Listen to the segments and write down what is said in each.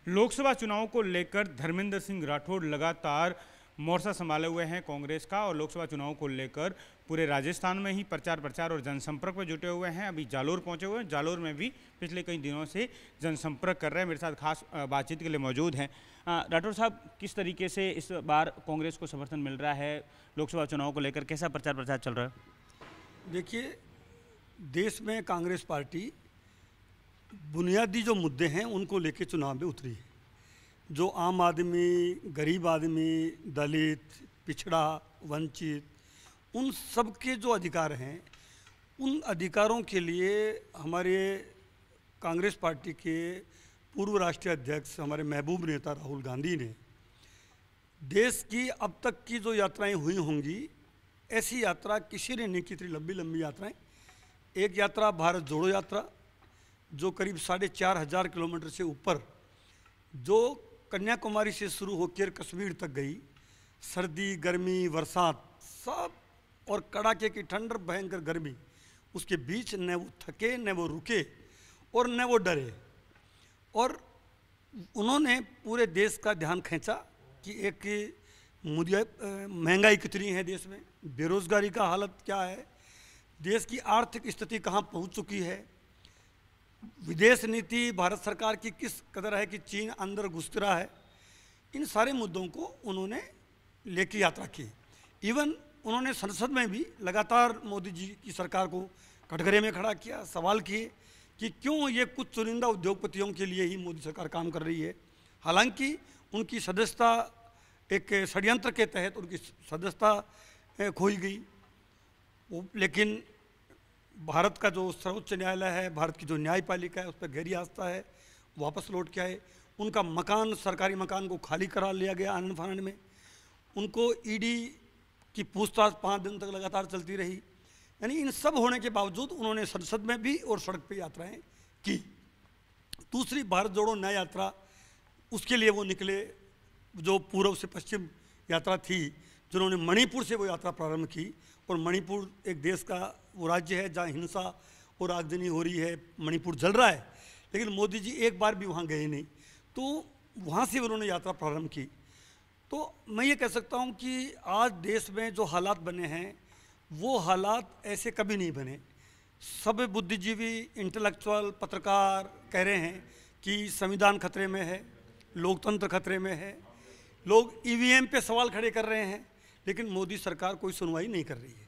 लोकसभा चुनाव को लेकर धर्मेंद्र सिंह राठौड़ लगातार मोर्चा संभाले हुए हैं कांग्रेस का, और लोकसभा चुनाव को लेकर पूरे राजस्थान में ही प्रचार और जनसंपर्क में जुटे हुए हैं। अभी जालोर पहुंचे हुए हैं। जालोर में भी पिछले कई दिनों से जनसंपर्क कर रहे हैं। मेरे साथ खास बातचीत के लिए मौजूद हैं राठौड़ साहब। किस तरीके से इस बार कांग्रेस को समर्थन मिल रहा है लोकसभा चुनाव को लेकर? कैसा प्रचार चल रहा है? देखिए, देश में कांग्रेस पार्टी बुनियादी जो मुद्दे हैं उनको लेके चुनाव में उतरी है। जो आम आदमी, गरीब आदमी, दलित, पिछड़ा, वंचित, उन सब के जो अधिकार हैं, उन अधिकारों के लिए हमारे कांग्रेस पार्टी के पूर्व राष्ट्रीय अध्यक्ष, हमारे महबूब नेता राहुल गांधी ने देश की अब तक की जो यात्राएं हुई होंगी, ऐसी यात्रा किसी ने नहीं की थी। लंबी लंबी यात्राएं। एक यात्रा भारत जोड़ो यात्रा, जो करीब 4,500 किलोमीटर से ऊपर, जो कन्याकुमारी से शुरू होकर कश्मीर तक गई। सर्दी, गर्मी, बरसात सब, और कड़ाके की ठंड, भयंकर गर्मी, उसके बीच न वो थके, न वो रुके और न वो डरे। और उन्होंने पूरे देश का ध्यान खींचा कि एक महंगाई कितनी है देश में, बेरोजगारी का हालत क्या है, देश की आर्थिक स्थिति कहाँ पहुँच चुकी है, विदेश नीति भारत सरकार की किस कदर है कि चीन अंदर घुस रहा है। इन सारे मुद्दों को उन्होंने लेके यात्रा की। इवन उन्होंने संसद में भी लगातार मोदी जी की सरकार को कटघरे में खड़ा किया, सवाल किए कि क्यों ये कुछ चुनिंदा उद्योगपतियों के लिए ही मोदी सरकार काम कर रही है। हालांकि उनकी सदस्यता एक षड्यंत्र के तहत उनकी सदस्यता खोई गई, लेकिन भारत का जो सर्वोच्च न्यायालय है, भारत की जो न्यायपालिका है, उस पर गहरी आस्था है, वापस लौट के आए। उनका मकान, सरकारी मकान को खाली करा लिया गया आनंद फानंद में। उनको ईडी की पूछताछ 5 दिन तक लगातार चलती रही। यानी इन सब होने के बावजूद उन्होंने संसद में भी और सड़क पे यात्राएं की। दूसरी भारत जोड़ो न्याय यात्रा, उसके लिए वो निकले, जो पूर्व से पश्चिम यात्रा थी, जिन्होंने मणिपुर से वो यात्रा प्रारंभ की। और मणिपुर एक देश का वो राज्य है जहाँ हिंसा और आगजनी हो रही है, मणिपुर जल रहा है, लेकिन मोदी जी एक बार भी वहाँ गए नहीं, तो वहाँ से उन्होंने यात्रा प्रारंभ की। तो मैं ये कह सकता हूँ कि आज देश में जो हालात बने हैं, वो हालात ऐसे कभी नहीं बने। सब बुद्धिजीवी, इंटेलेक्चुअल, पत्रकार कह रहे हैं कि संविधान खतरे में है, लोकतंत्र खतरे में है, लोग ईवीएम पे सवाल खड़े कर रहे हैं, लेकिन मोदी सरकार कोई सुनवाई नहीं कर रही है।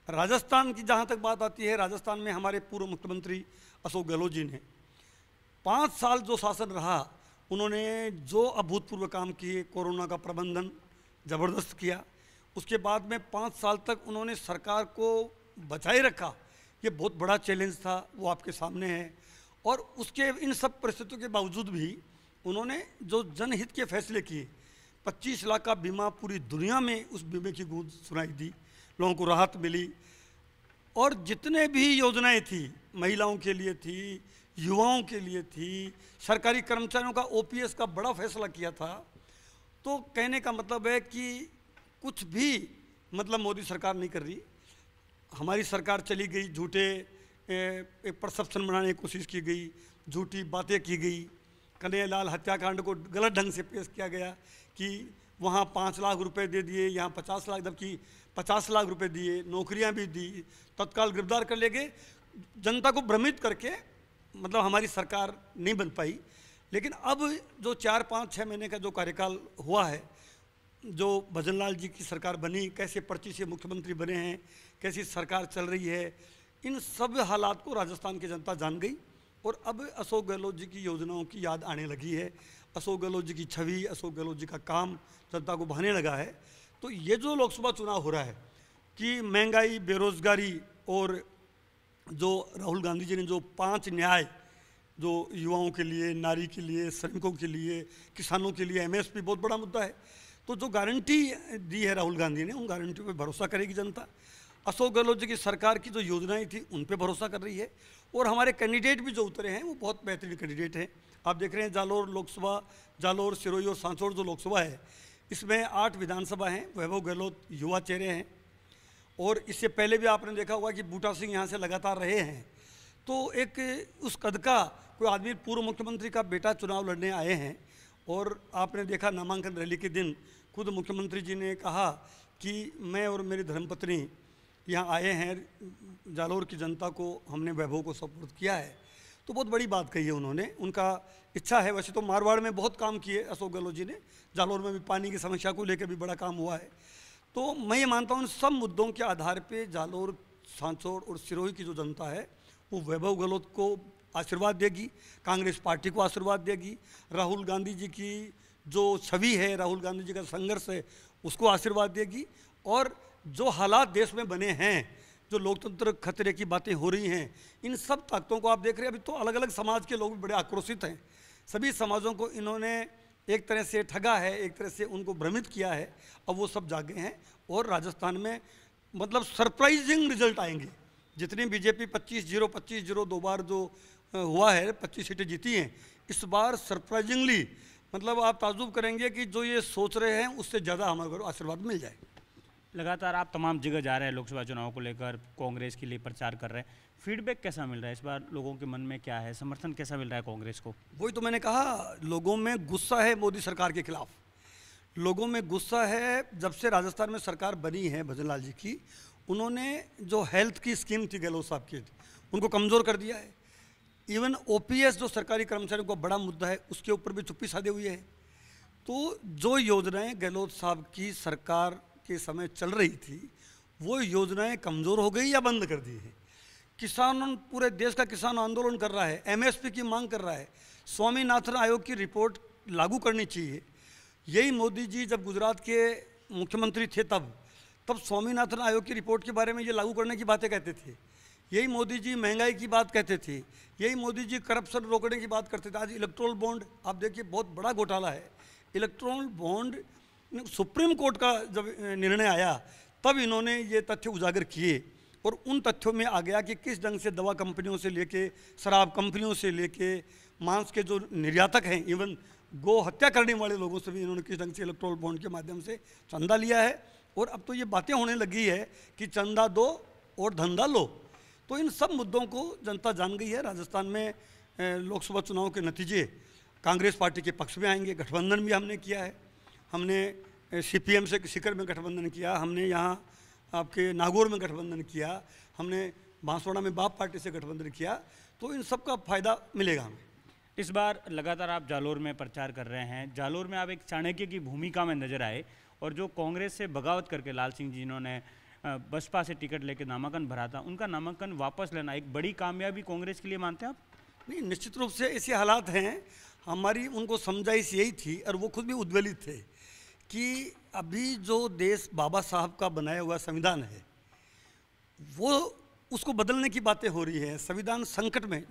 राजस्थान की जहाँ तक बात आती है, राजस्थान में हमारे पूर्व मुख्यमंत्री अशोक गहलोत जी ने 5 साल जो शासन रहा, उन्होंने जो अभूतपूर्व काम किए, कोरोना का प्रबंधन ज़बरदस्त किया। उसके बाद में 5 साल तक उन्होंने सरकार को बचाए रखा। ये बहुत बड़ा चैलेंज था, वो आपके सामने है। और उसके इन सब परिस्थितियों के बावजूद भी उन्होंने जो जनहित के फैसले किए, 25 लाख का बीमा, पूरी दुनिया में उस बीमे की गूंज सुनाई दी, लोगों को राहत मिली। और जितने भी योजनाएं थी, महिलाओं के लिए थी, युवाओं के लिए थी, सरकारी कर्मचारियों का ओपीएस का बड़ा फैसला किया था। तो कहने का मतलब है कि कुछ भी मतलब मोदी सरकार नहीं कर रही। हमारी सरकार चली गई, झूठे एक परसेप्शन बनाने की कोशिश की गई, झूठी बातें की गई। कन्हैयालाल हत्याकांड को गलत ढंग से पेश किया गया कि वहाँ 5 लाख रुपए दे दिए, यहाँ 50 लाख, जबकि 50 लाख रुपए दिए, नौकरियाँ भी दी, तत्काल गिरफ्तार कर ले गए, जनता को भ्रमित करके। मतलब हमारी सरकार नहीं बन पाई। लेकिन अब जो 4, 5, 6 महीने का जो कार्यकाल हुआ है, जो भजनलाल जी की सरकार बनी, कैसे पर्ची से मुख्यमंत्री बने हैं, कैसी सरकार चल रही है, इन सब हालात को राजस्थान की जनता जान गई। और अब अशोक गहलोत जी की योजनाओं की याद आने लगी है। अशोक गहलोत जी की छवि, अशोक गहलोत जी का काम जनता को भाने लगा है। तो ये जो लोकसभा चुनाव हो रहा है कि महंगाई, बेरोजगारी, और जो राहुल गांधी जी ने जो 5 न्याय, जो युवाओं के लिए, नारी के लिए, श्रमिकों के लिए, किसानों के लिए, एमएसपी बहुत बड़ा मुद्दा है। तो जो गारंटी दी है राहुल गांधी ने, उन गारंटी पे भरोसा करेगी जनता। अशोक गहलोत जी की सरकार की जो योजनाएं थी, उन पे भरोसा कर रही है। और हमारे कैंडिडेट भी जो उतरे हैं, वो बहुत बेहतरीन कैंडिडेट हैं। आप देख रहे हैं जालोर लोकसभा, जालोर, सिरोही और सांसौर जो लोकसभा है, इसमें 8 विधानसभा हैं। वैभव गहलोत युवा चेहरे हैं, और इससे पहले भी आपने देखा होगा कि बूटा सिंह यहाँ से लगातार रहे हैं। तो एक उस कद का कोई आदमी, पूर्व मुख्यमंत्री का बेटा चुनाव लड़ने आए हैं, और आपने देखा नामांकन रैली के दिन खुद मुख्यमंत्री जी ने कहा कि मैं और मेरी धर्मपत्नी यहाँ आए हैं, जालोर की जनता को हमने वैभव को सपोर्ट किया है। तो बहुत बड़ी बात कही है उन्होंने, उनका इच्छा है। वैसे तो मारवाड़ में बहुत काम किए अशोक गहलोत जी ने, जालोर में भी पानी की समस्या को लेकर भी बड़ा काम हुआ है। तो मैं ये मानता हूँ इन सब मुद्दों के आधार पे जालोर, सांचौर और सिरोही की जो जनता है वो वैभव गहलोत को आशीर्वाद देगी, कांग्रेस पार्टी को आशीर्वाद देगी, राहुल गांधी जी की जो छवि है, राहुल गांधी जी का संघर्ष है उसको आशीर्वाद देगी। और जो हालात देश में बने हैं, जो लोकतंत्र खतरे की बातें हो रही हैं, इन सब ताकतों को आप देख रहे हैं। अभी तो अलग अलग समाज के लोग भी बड़े आक्रोशित हैं। सभी समाजों को इन्होंने एक तरह से ठगा है, एक तरह से उनको भ्रमित किया है। अब वो सब जागे हैं और राजस्थान में मतलब सरप्राइजिंग रिजल्ट आएंगे। जितनी बीजेपी 25-0 दो बार जो हुआ है 25 सीटें जीती हैं, इस बार सरप्राइजिंगली मतलब आप ताज्जुब करेंगे कि जो ये सोच रहे हैं उससे ज़्यादा हमारे को आशीर्वाद मिल जाए। लगातार आप तमाम जगह जा रहे हैं, लोकसभा चुनाव को लेकर कांग्रेस के लिए प्रचार कर रहे हैं, फीडबैक कैसा मिल रहा है इस बार? लोगों के मन में क्या है, समर्थन कैसा मिल रहा है कांग्रेस को? वही तो मैंने कहा, लोगों में गुस्सा है मोदी सरकार के खिलाफ। लोगों में गुस्सा है जब से राजस्थान में सरकार बनी है भजनलाल जी की, उन्होंने जो हेल्थ की स्कीम थी गहलोत साहब की, उनको कमज़ोर कर दिया है। इवन ओपीएस जो सरकारी कर्मचारियों का बड़ा मुद्दा है उसके ऊपर भी चुप्पी साधे हुई है। तो जो योजनाएं गहलोत साहब की सरकार के समय चल रही थी वो योजनाएं कमज़ोर हो गई या बंद कर दी है। किसान, पूरे देश का किसान आंदोलन कर रहा है, एमएसपी की मांग कर रहा है, स्वामीनाथन आयोग की रिपोर्ट लागू करनी चाहिए। यही मोदी जी जब गुजरात के मुख्यमंत्री थे तब स्वामीनाथन आयोग की रिपोर्ट के बारे में ये लागू करने की बातें कहते थे। यही मोदी जी महंगाई की बात कहते थे, यही मोदी जी करप्शन रोकने की बात करते थे। आज इलेक्ट्रोल बॉन्ड आप देखिए, बहुत बड़ा घोटाला है। इलेक्ट्रोल बॉन्ड सुप्रीम कोर्ट का जब निर्णय आया तब इन्होंने ये तथ्य उजागर किए और उन तथ्यों में आ गया कि किस ढंग से दवा कंपनियों से लेके, शराब कंपनियों से लेके, मांस के जो निर्यातक हैं, इवन गो हत्या करने वाले लोगों से भी इन्होंने किस ढंग से इलेक्ट्रोल बॉन्ड के माध्यम से चंदा लिया है। और अब तो ये बातें होने लगी है कि चंदा दो और धंधा लो। तो इन सब मुद्दों को जनता जान गई है। राजस्थान में लोकसभा चुनाव के नतीजे कांग्रेस पार्टी के पक्ष में आएंगे। गठबंधन भी हमने किया है, हमने सीपीएम से सीकर में गठबंधन किया, हमने यहाँ आपके नागौर में गठबंधन किया, हमने बांसवाड़ा में बाप पार्टी से गठबंधन किया। तो इन सब का फायदा मिलेगा हमें। इस बार लगातार आप जालोर में प्रचार कर रहे हैं, जालोर में आप एक चाणक्य की भूमिका में नजर आए और जो कांग्रेस से बगावत करके लाल सिंह जी जिन्होंने बसपा से टिकट लेकर नामांकन भरा था, उनका नामांकन वापस लेना एक बड़ी कामयाबी कांग्रेस के लिए मानते हैं आप? नहीं, निश्चित रूप से ऐसे हालात हैं। हमारी उनको समझाइश यही थी और वो खुद भी उद्वेलित थे कि अभी जो देश बाबा साहब का बनाया हुआ संविधान है वो उसको बदलने की बातें हो रही है। संविधान संकट में।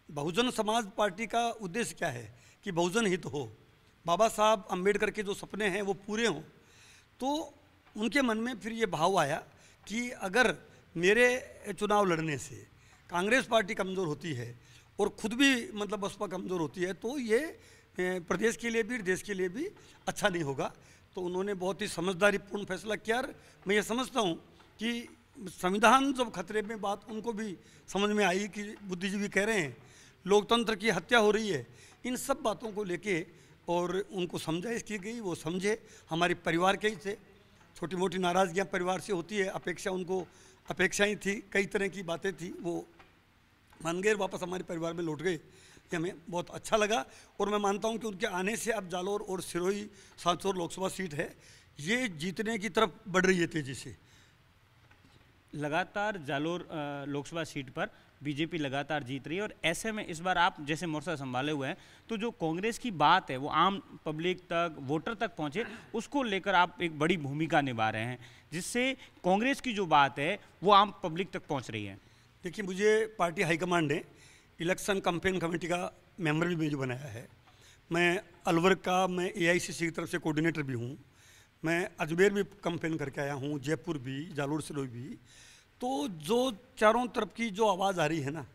बहुजन समाज पार्टी का उद्देश्य क्या है कि बहुजन हित हो, बाबा साहब अम्बेडकर के जो सपने हैं वो पूरे हों। तो उनके मन में फिर ये भाव आया कि अगर मेरे चुनाव लड़ने से कांग्रेस पार्टी कमज़ोर होती है और खुद भी मतलब बसपा कमज़ोर होती है तो ये प्रदेश के लिए भी, देश के लिए भी अच्छा नहीं होगा। तो उन्होंने बहुत ही समझदारीपूर्ण फैसला किया। मैं ये समझता हूँ कि संविधान जब खतरे में, बात उनको भी समझ में आई कि बुद्धिजीवी कह रहे हैं लोकतंत्र की हत्या हो रही है, इन सब बातों को लेके और उनको समझाइश की गई। वो समझे, हमारे परिवार के ही थे। छोटी मोटी नाराज़गियाँ परिवार से होती है, अपेक्षा उनको अपेक्षाएँ थी, कई तरह की बातें थी, वो मान गए, वापस हमारे परिवार में लौट गए। ये हमें बहुत अच्छा लगा और मैं मानता हूँ कि उनके आने से अब जालोर और सिरोही सांचौर लोकसभा सीट है ये जीतने की तरफ बढ़ रही है तेज़ी से। लगातार जालोर लोकसभा सीट पर बीजेपी लगातार जीत रही है और ऐसे में इस बार आप जैसे मोर्चा संभाले हुए हैं तो जो कांग्रेस की बात है वो आम पब्लिक तक, वोटर तक पहुंचे, उसको लेकर आप एक बड़ी भूमिका निभा रहे हैं जिससे कांग्रेस की जो बात है वो आम पब्लिक तक पहुंच रही है। देखिए, मुझे पार्टी हाईकमांड ने इलेक्शन कैंपेन कमेटी का मेंबर भी मुझे बनाया है। मैं अलवर का, मैं एआईसीसी की तरफ से कोऑर्डिनेटर भी हूँ। मैं अजमेर भी कैंपेन करके आया हूँ, जयपुर भी, जालोर सिरोही भी। तो जो चारों तरफ की जो आवाज़ आ रही है ना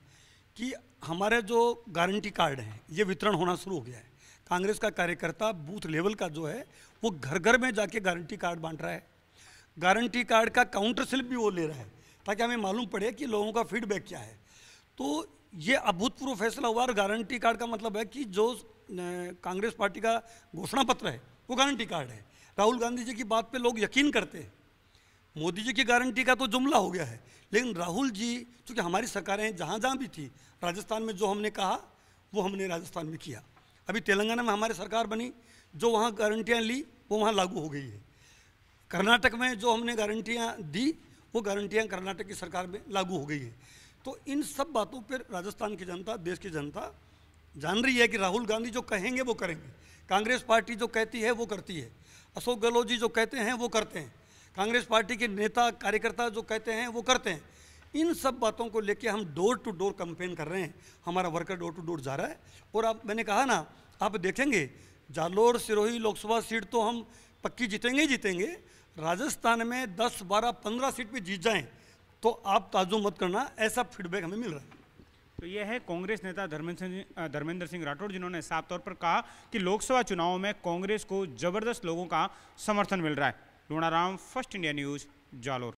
कि हमारे जो गारंटी कार्ड हैं ये वितरण होना शुरू हो गया है। कांग्रेस का कार्यकर्ता बूथ लेवल का जो है वो घर घर में जाके गारंटी कार्ड बांट रहा है। गारंटी कार्ड का काउंटर स्लिप भी वो ले रहा है ताकि हमें मालूम पड़े कि लोगों का फीडबैक क्या है। तो ये अभूतपूर्व फैसला हुआ और गारंटी कार्ड का मतलब है कि जो कांग्रेस पार्टी का घोषणा पत्र है, वो गारंटी कार्ड है। राहुल गांधी जी की बात पे लोग यकीन करते हैं। मोदी जी की गारंटी का तो जुमला हो गया है, लेकिन राहुल जी, चूँकि हमारी सरकारें जहाँ जहाँ भी थी, राजस्थान में जो हमने कहा वो हमने राजस्थान में किया। अभी तेलंगाना में हमारी सरकार बनी, जो वहाँ गारंटियाँ ली वो वहाँ लागू हो गई है। कर्नाटक में जो हमने गारंटियाँ दी वो गारंटियाँ कर्नाटक की सरकार में लागू हो गई है। तो इन सब बातों पर राजस्थान की जनता, देश की जनता जान रही है कि राहुल गांधी जो कहेंगे वो करेंगे, कांग्रेस पार्टी जो कहती है वो करती है, अशोक गहलोत जी जो कहते हैं वो करते हैं, कांग्रेस पार्टी के नेता कार्यकर्ता जो कहते हैं वो करते हैं। इन सब बातों को लेके हम डोर टू डोर कैंपेन कर रहे हैं, हमारा वर्कर डोर टू डोर जा रहा है। और आप, मैंने कहा ना, आप देखेंगे जालोर सिरोही लोकसभा सीट तो हम पक्की जीतेंगे ही जीतेंगे। राजस्थान में 10, 12, 15 सीट पे जीत जाएं तो आप ताज्जुब मत करना, ऐसा फीडबैक हमें मिल रहा है। तो यह है कांग्रेस नेता धर्मेंद्र सिंह राठौड़, जिन्होंने साफ तौर पर कहा कि लोकसभा चुनाव में कांग्रेस को जबरदस्त लोगों का समर्थन मिल रहा है। लोणाराम, फर्स्ट इंडिया न्यूज़, जालोर।